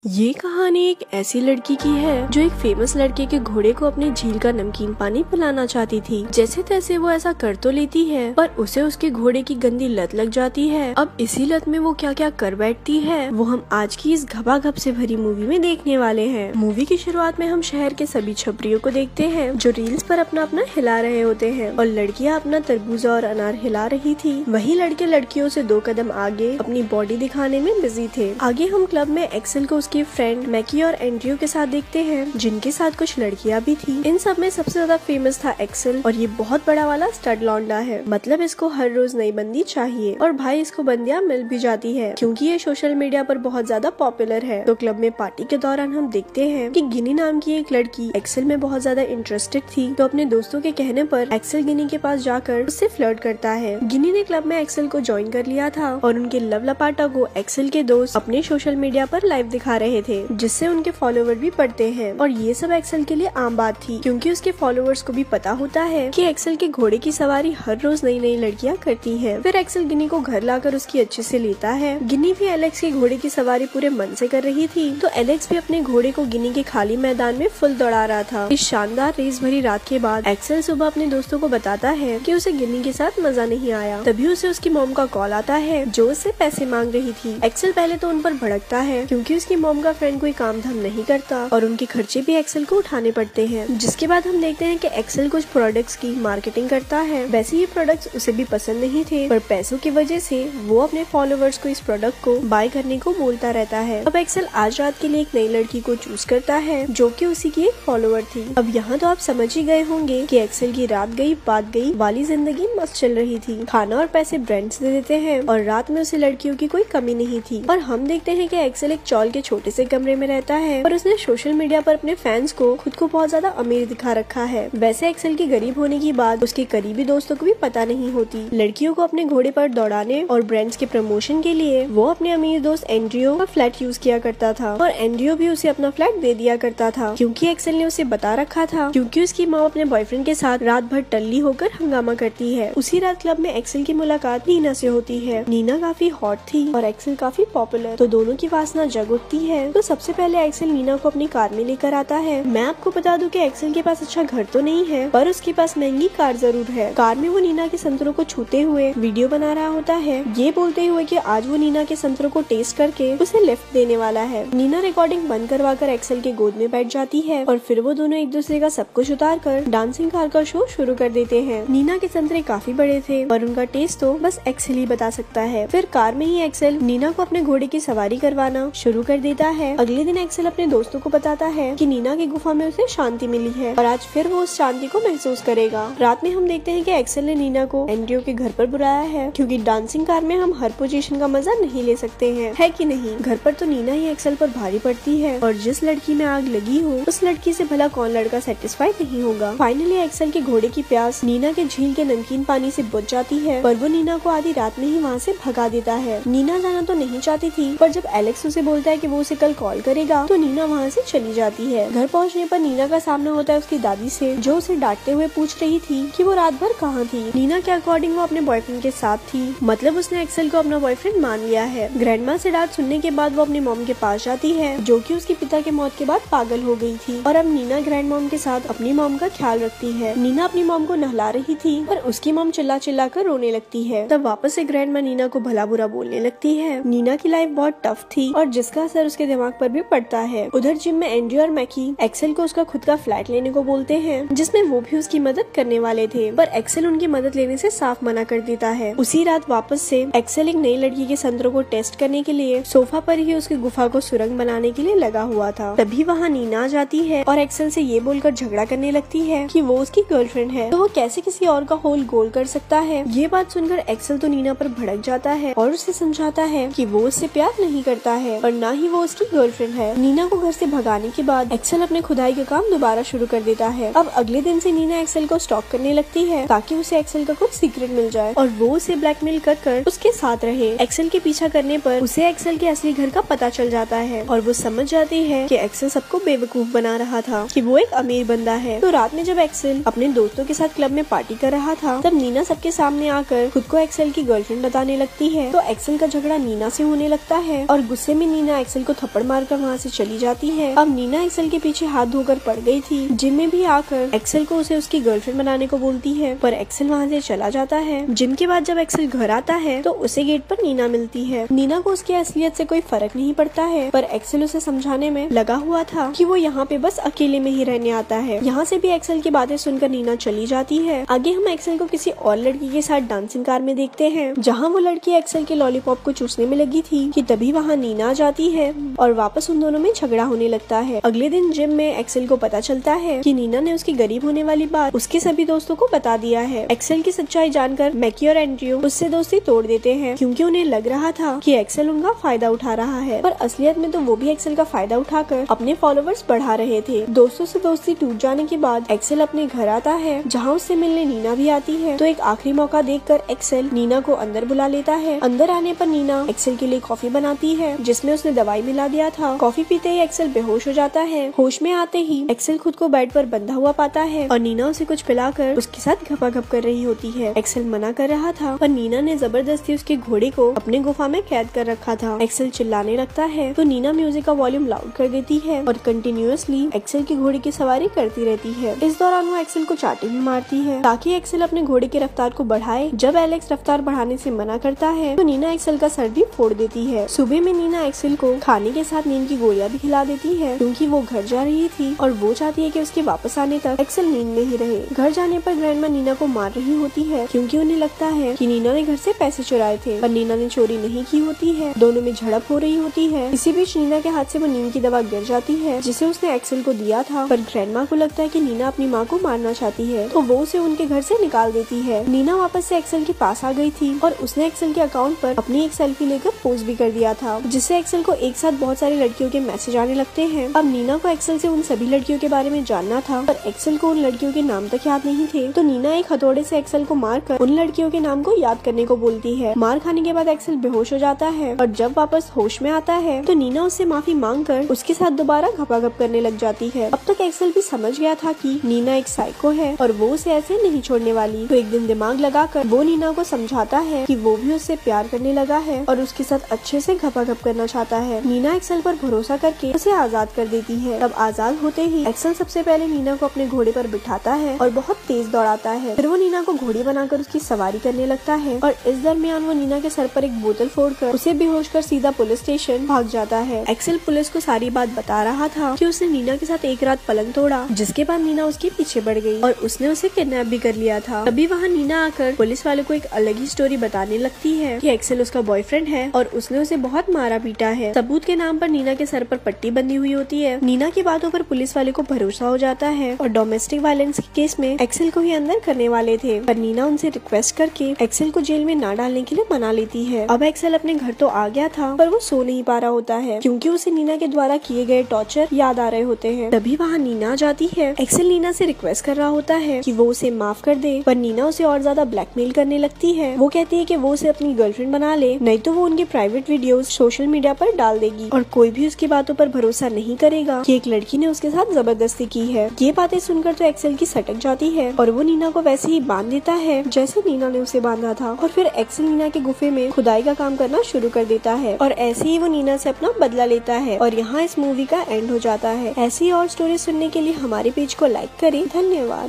ये कहानी एक ऐसी लड़की की है जो एक फेमस लड़के के घोड़े को अपने झील का नमकीन पानी पिलाना चाहती थी। जैसे तैसे वो ऐसा कर तो लेती है, पर उसे उसके घोड़े की गंदी लत लग जाती है। अब इसी लत में वो क्या क्या कर बैठती है वो हम आज की इस घबाघब से भरी मूवी में देखने वाले हैं। मूवी की शुरुआत में हम शहर के सभी छपरियों को देखते हैं जो रील्स पर अपना अपना हिला रहे होते हैं और लड़कियां अपना तरबूजा और अनार हिला रही थी। वही लड़के लड़कियों से 2 कदम आगे अपनी बॉडी दिखाने में बिजी थे। आगे हम क्लब में एक्सेल को उसकी फ्रेंड मैकी और एंड्रयू के साथ देखते हैं, जिनके साथ कुछ लड़कियां भी थी। इन सब में सबसे ज्यादा फेमस था एक्सेल और ये बहुत बड़ा वाला स्टड लौंडा है। मतलब इसको हर रोज नई बंदी चाहिए और भाई इसको बंदियां मिल भी जाती है क्योंकि ये सोशल मीडिया पर बहुत ज्यादा पॉपुलर है। तो क्लब में पार्टी के दौरान हम देखते हैं कि गिनी नाम की एक लड़की एक्सेल में बहुत ज्यादा इंटरेस्टेड थी, तो अपने दोस्तों के कहने पर एक्सेल गिनी के पास जाकर उससे फ्लर्ट करता है। गिनी ने क्लब में एक्सेल को ज्वाइन कर लिया था और उनके लव लपाटा को एक्सेल के दोस्त अपने सोशल मीडिया पर लाइव दिखा रहे थे, जिससे उनके फॉलोवर भी बढ़ते हैं। और ये सब एक्सेल के लिए आम बात थी क्योंकि उसके फॉलोवर्स को भी पता होता है कि एक्सेल के घोड़े की सवारी हर रोज नई नई लड़कियां करती हैं। फिर एक्सेल गिनी को घर लाकर उसकी अच्छे से लेता है। गिनी भी एलेक्स के घोड़े की सवारी पूरे मन से कर रही थी, तो एलेक्स भी अपने घोड़े को गिनी के खाली मैदान में फुल दौड़ा रहा था। इस शानदार रेस भरी रात के बाद एक्सेल सुबह अपने दोस्तों को बताता है कि उसे गिनी के साथ मजा नहीं आया। तभी उसे उसकी मॉम का कॉल आता है जो उससे पैसे मांग रही थी। एक्सेल पहले तो उन पर भड़कता है क्योंकि उसकी मॉम का फ्रेंड कोई काम धाम नहीं करता और उनके खर्चे भी एक्सेल को उठाने पड़ते हैं। जिसके बाद हम देखते हैं कि एक्सेल कुछ प्रोडक्ट्स की मार्केटिंग करता है। वैसे ये प्रोडक्ट्स उसे भी पसंद नहीं थे, पर पैसों की वजह से वो अपने फॉलोवर्स को इस प्रोडक्ट को बाय करने को बोलता रहता है। अब एक्सेल आज रात के लिए एक नई लड़की को चूज करता है जो कि उसी की एक फॉलोवर थी। अब यहाँ तो आप समझ ही गए होंगे कि एक्सेल की रात गई बात गई वाली जिंदगी मस्त चल रही थी। खाना और पैसे ब्रांड्स दे देते हैं और रात में उसे लड़कियों की कोई कमी नहीं थी। और हम देखते हैं कि एक्सेल एक चौल के छोटे से कमरे में रहता है और उसने सोशल मीडिया पर अपने फैंस को खुद को बहुत ज्यादा अमीर दिखा रखा है। वैसे एक्सेल की गरीब होने की बात उसके करीबी दोस्तों को भी पता नहीं होती। लड़कियों को अपने घोड़े पर दौड़ाने और ब्रांड्स के प्रमोशन के लिए वो अपने अमीर दोस्त एंड्रयू का फ्लैट यूज किया करता था और एंड्रयू भी उसे अपना फ्लैट दे दिया करता था क्योंकि एक्सेल ने उसे बता रखा था क्योंकि उसकी माँ अपने बॉयफ्रेंड के साथ रात भर टल्ली होकर हंगामा करती है। उसी रात क्लब में एक्सेल की मुलाकात नीना से होती है। नीना काफी हॉट थी और एक्सेल काफी पॉपुलर, तो दोनों की वासना जग उठती है। तो सबसे पहले एक्सेल नीना को अपनी कार में लेकर आता है। मैं आपको बता दूं कि एक्सेल के पास अच्छा घर तो नहीं है, पर उसके पास महंगी कार जरूर है। कार में वो नीना के संतरों को छूते हुए वीडियो बना रहा होता है, ये बोलते हुए कि आज वो नीना के संतरों को टेस्ट करके उसे लिफ्ट देने वाला है। नीना रिकॉर्डिंग बंद करवाकर एक्सेल के गोद में बैठ जाती है और फिर वो दोनों एक दूसरे का सब कुछ उतार कर डांसिंग कार का शो शुरू कर देते हैं। नीना के संतरे काफी बड़े थे और उनका टेस्ट तो बस एक्सेल ही बता सकता है। फिर कार में ही एक्सेल नीना को अपने घोड़े की सवारी करवाना शुरू कर देता है। अगले दिन एक्सेल अपने दोस्तों को बताता है कि नीना की गुफा में उसे शांति मिली है और आज फिर वो उस शांति को महसूस करेगा। रात में हम देखते हैं कि एक्सेल ने नीना को एंड्रयू के घर पर बुलाया है क्योंकि डांसिंग कार में हम हर पोजीशन का मजा नहीं ले सकते हैं, है कि नहीं। घर पर तो नीना ही एक्सेल पर भारी पड़ती है और जिस लड़की में आग लगी हो उस लड़की से भला कौन लड़का सेटिस्फाई नहीं होगा। फाइनली एक्सेल के घोड़े की प्यास नीना के झील के नमकीन पानी से बुझ जाती है, पर वो नीना को आधी रात में ही वहाँ से भगा देता है। नीना जाना तो नहीं चाहती थी, पर जब एलेक्स उसे बोलता है कि वो उसे कल कॉल करेगा तो नीना वहाँ से चली जाती है। घर पहुँचने पर नीना का सामना होता है उसकी दादी से, जो उसे डांटते हुए पूछ रही थी कि वो रात भर कहाँ थी। नीना के अकॉर्डिंग वो अपने बॉयफ्रेंड के साथ थी, मतलब उसने एक्सेल को अपना बॉयफ्रेंड मान लिया है। ग्रैंडमा से डांट सुनने के बाद वो अपनी मॉम के पास जाती है जो कि उसके पिता के मौत के बाद पागल हो गई थी और अब नीना ग्रैंड मॉम के साथ अपनी मॉम का ख्याल रखती है। नीना अपनी मॉम को नहला रही थी पर उसकी मॉम चिल्ला चिल्ला कर रोने लगती है। तब वापस से ग्रैंडमा नीना को भला बुरा बोलने लगती है। नीना की लाइफ बहुत टफ थी और जिसका असर उसके दिमाग पर भी पड़ता है। उधर जिम में एंड्रयू और मैकी एक्सेल को उसका खुद का फ्लैट लेने को बोलते हैं जिसमें वो भी उसकी मदद करने वाले थे, पर एक्सेल उनकी मदद लेने से साफ मना कर देता है। उसी रात वापस से एक्सेल एक नई लड़की के संतरों को टेस्ट करने के लिए सोफा पर ही उसकी गुफा को सुरंग बनाने के लिए लगा हुआ था। तभी वहाँ नीना आ जाती है और एक्सेल से ये बोलकर झगड़ा करने लगती है कि वो उसकी गर्लफ्रेंड है तो वो कैसे किसी और का होल गोल कर सकता है। ये बात सुनकर एक्सेल तो नीना पर भड़क जाता है और उसे समझाता है कि वो उससे प्यार नहीं करता है और न ही वो उसकी गर्लफ्रेंड है। नीना को घर से भगाने के बाद एक्सेल अपने खुदाई का काम दोबारा शुरू कर देता है। अब अगले दिन से नीना एक्सेल को स्टॉक करने लगती है ताकि उसे एक्सेल का कुछ सीक्रेट मिल जाए और वो उसे ब्लैकमेल कर उसके साथ रहे। एक्सेल के पीछा करने पर उसे एक्सेल के असली घर का पता चल जाता है और वो समझ जाती है कि एक्सेल सबको बेवकूफ बना रहा था कि वो एक अमीर बंदा है। तो रात में जब एक्सेल अपने दोस्तों के साथ क्लब में पार्टी कर रहा था तब नीना सबके सामने आकर खुद को एक्सेल की गर्लफ्रेंड बताने लगती है। तो एक्सेल का झगड़ा नीना से होने लगता है और गुस्से में नीना एक्सेल को थप्पड़ मारकर वहाँ से चली जाती है। अब नीना एक्सेल के पीछे हाथ धोकर पड़ गई थी। जिम में भी आकर एक्सेल को उसे उसकी गर्लफ्रेंड बनाने को बोलती है, पर एक्सेल वहाँ से चला जाता है। जिम के बाद जब एक्सेल घर आता है तो उसे गेट पर नीना मिलती है। नीना को उसकी असलियत से कोई फर्क नहीं पड़ता है, पर एक्सेल उसे समझाने में लगा हुआ था कि वो यहाँ पे बस अकेले में ही रहने आता है। यहाँ से भी एक्सेल की बातें सुनकर नीना चली जाती है। आगे हम एक्सेल को किसी और लड़की के साथ डांसिंग कार में देखते हैं, जहाँ वो लड़की एक्सेल के लॉलीपॉप को चूसने में लगी थी कि तभी वहाँ नीना आ जाती है और वापस उन दोनों में झगड़ा होने लगता है। अगले दिन जिम में एक्सेल को पता चलता है कि नीना ने उसकी गरीब होने वाली बात उसके सभी दोस्तों को बता दिया है। एक्सेल की सच्चाई जानकर मैकी और एंड्रयू उससे दोस्ती तोड़ देते हैं, क्योंकि उन्हें लग रहा था कि एक्सेल उनका फायदा उठा रहा है, पर असलियत में तो वो भी एक्सेल का फायदा उठाकर अपने फॉलोवर्स बढ़ा रहे थे। दोस्तों से दोस्ती टूट जाने के बाद एक्सेल अपने घर आता है, जहाँ उससे मिलने नीना भी आती है। तो एक आखिरी मौका देखकर एक्सेल नीना को अंदर बुला लेता है। अंदर आने पर नीना एक्सेल के लिए कॉफी बनाती है, जिसमें उसने दवाई मिला दिया था। कॉफी पीते ही एक्सेल बेहोश हो जाता है। होश में आते ही एक्सेल खुद को बेड पर बंधा हुआ पाता है और नीना उसे कुछ पिलाकर उसके साथ घपाघप कर रही होती है। एक्सेल मना कर रहा था, पर नीना ने जबरदस्ती उसके घोड़े को अपने गुफा में कैद कर रखा था। एक्सेल चिल्लाने लगता है तो नीना म्यूजिक का वॉल्यूम लाउड कर देती है और कंटिन्यूअसली एक्सेल के घोड़े की सवारी करती रहती है। इस दौरान वो एक्सेल को चाटे भी मारती है ताकि एक्सेल अपने घोड़े की रफ्तार को बढ़ाए। जब एलेक्स रफ्तार बढ़ाने से मना करता है तो नीना एक्सेल का सर भी फोड़ देती है। सुबह में नीना एक्सेल को खाने के साथ नींद की गोलियां भी खिला देती है, क्योंकि वो घर जा रही थी और वो चाहती है कि उसके वापस आने तक एक्सेल नींद में ही रहे। घर जाने पर ग्रैंडमा नीना को मार रही होती है, क्योंकि उन्हें लगता है कि नीना ने घर से पैसे चुराए थे, पर नीना ने चोरी नहीं की होती है। दोनों में झड़प हो रही होती है। इसी बीच नीना के हाथ से वो नींद की दवा गिर जाती है, जिसे उसने एक्सेल को दिया था, पर ग्रैंडमा को लगता है कि नीना अपनी माँ को मारना चाहती है, तो वो उसे उनके घर से निकाल देती है। नीना वापस से एक्सेल के पास आ गई थी और उसने एक्सेल के अकाउंट पर अपनी एक सेल्फी लेकर पोस्ट भी कर दिया था, जिससे एक्सेल को एक साथ बहुत सारी लड़कियों के मैसेज आने लगते हैं। अब नीना को एक्सेल से उन सभी लड़कियों के बारे में जानना था, पर एक्सेल को उन लड़कियों के नाम तक याद नहीं थे। तो नीना एक हथौड़े से एक्सेल को मारकर उन लड़कियों के नाम को याद करने को बोलती है। मार खाने के बाद एक्सेल बेहोश हो जाता है और जब वापस होश में आता है तो नीना उससे माफी मांगकर उसके साथ दोबारा घपाघप करने लग जाती है। अब तक एक्सेल भी समझ गया था कि नीना एक साइको है और वो उसे ऐसे नहीं छोड़ने वाली। तो एक दिन दिमाग लगाकर वो नीना को समझाता है कि वो भी उससे प्यार करने लगा है और उसके साथ अच्छे से घपाघप करना चाहता है। नीना एक्सेल पर भरोसा करके उसे आजाद कर देती है। तब आजाद होते ही एक्सेल सबसे पहले नीना को अपने घोड़े पर बिठाता है और बहुत तेज दौड़ाता है। फिर वो नीना को घोड़ी बनाकर उसकी सवारी करने लगता है और इस दरमियान वो नीना के सर पर एक बोतल फोड़कर उसे बेहोश कर सीधा पुलिस स्टेशन भाग जाता है। एक्सेल पुलिस को सारी बात बता रहा था कि उसने नीना के साथ एक रात पलंग तोड़ा, जिसके बाद नीना उसके पीछे बढ़ गई और उसने उसे किडनैप भी कर लिया था। तभी वहाँ नीना आकर पुलिस वाले को एक अलग ही स्टोरी बताने लगती है कि एक्सेल उसका बॉयफ्रेंड है और उसने उसे बहुत मारा पीटा है। सबूत के नाम पर नीना के सर पर पट्टी बंधी हुई होती है। नीना की बातों पर पुलिस वाले को भरोसा हो जाता है और डोमेस्टिक वायलेंस के केस में एक्सेल को ही अंदर करने वाले थे, पर नीना उनसे रिक्वेस्ट करके एक्सेल को जेल में ना डालने के लिए मना लेती है। अब एक्सेल अपने घर तो आ गया था, पर वो सो नहीं पा रहा होता है, क्योंकि उसे नीना के द्वारा किए गए टॉर्चर याद आ रहे होते हैं। तभी वहाँ नीना आ जाती है। एक्सेल नीना से रिक्वेस्ट कर रहा होता है कि वो उसे माफ कर दे, पर नीना उसे और ज्यादा ब्लैकमेल करने लगती है। वो कहती है कि वो उसे अपनी गर्लफ्रेंड बना ले, नहीं तो वो उनके प्राइवेट वीडियोस सोशल मीडिया पर डाल देगी और कोई भी उसकी बातों पर भरोसा नहीं करेगा कि एक लड़की ने उसके साथ जबरदस्ती की है। ये बातें सुनकर तो एक्सेल की सटक जाती है और वो नीना को वैसे ही बांध देता है जैसे नीना ने उसे बांधा था, और फिर एक्सेल नीना के गुफे में खुदाई का काम करना शुरू कर देता है और ऐसे ही वो नीना से अपना बदला लेता है। और यहाँ इस मूवी का एंड हो जाता है। ऐसी और स्टोरी सुनने के लिए हमारे पेज को लाइक करें। धन्यवाद।